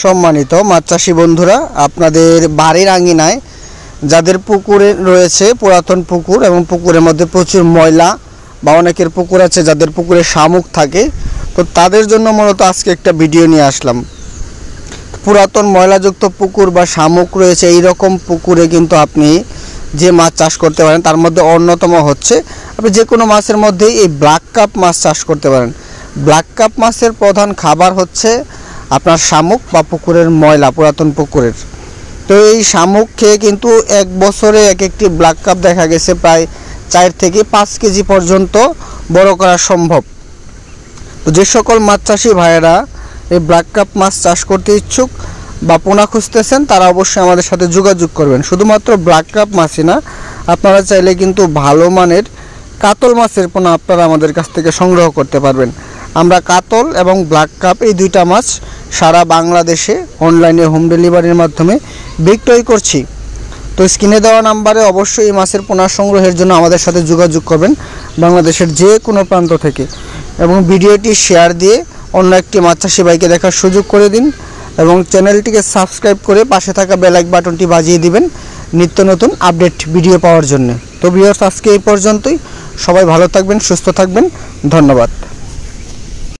সম্মানিত মাছ চাষী বন্ধুরা, আপনাদের বাড়ির আঙিনায় যাদের পুকুরে রয়েছে পুরাতন পুকুর এবং পুকুরের মধ্যে প্রচুর ময়লা বা অনেকের পুকুর আছে যাদের পুকুরে শামুক থাকে, তো তাদের জন্য মূলত আজকে একটা ভিডিও নিয়ে আসলাম। পুরাতন ময়লাযুক্ত পুকুর বা শামুক রয়েছে এই রকম পুকুরে কিন্তু আপনি যে মাছ চাষ করতে পারেন তার মধ্যে অন্যতম হচ্ছে আপনি যে কোনো মাছের মধ্যেই এই ব্ল্যাক কাপ মাছ চাষ করতে পারেন। ব্ল্যাক কাপ মাছের প্রধান খাবার হচ্ছে আপনার শামুক বা পুকুরের ময়লা, পুরাতন পুকুরের। তো এই শামুক খেয়ে কিন্তু এক বছরে এক একটি ব্ল্যাক কাপ দেখা গেছে প্রায় 4 থেকে 5 কেজি পর্যন্ত বড় করা সম্ভব। তো যে সকল মাছ চাষি ভাইয়েরা এই ব্ল্যাক কাপ মাছ চাষ করতে ইচ্ছুক বা পোনা খুঁজতেছেন তারা অবশ্যই আমাদের সাথে যোগাযোগ করবেন। শুধুমাত্র ব্ল্যাক কাপ মাছই না, আপনারা চাইলে কিন্তু ভালো মানের কাতল মাছের পোনা আপনারা আমাদের কাছ থেকে সংগ্রহ করতে পারবেন। আমরা কাতল এবং ব্ল্যাক কাপ এই দুইটা মাছ সারা বাংলাদেশে অনলাইনে হোম ডেলিভারির মাধ্যমে বিক্রয় করছি। তো স্ক্রিনে দেওয়া নাম্বারে অবশ্যই এই মাছের পোনা সংগ্রহের জন্য আমাদের সাথে যোগাযোগ করবেন বাংলাদেশের যে কোনো প্রান্ত থেকে, এবং ভিডিওটি শেয়ার দিয়ে অন্য একটি মাছ চাষি ভাইকে দেখার সুযোগ করে দিন এবং চ্যানেলটিকে সাবস্ক্রাইব করে পাশে থাকা বেল আইকন বাটনটি বাজিয়ে দিবেন নিত্য নতুন আপডেট ভিডিও পাওয়ার জন্য। তো ভিউয়ার্স, আজকে এই পর্যন্তই। সবাই ভালো থাকবেন, সুস্থ থাকবেন। ধন্যবাদ।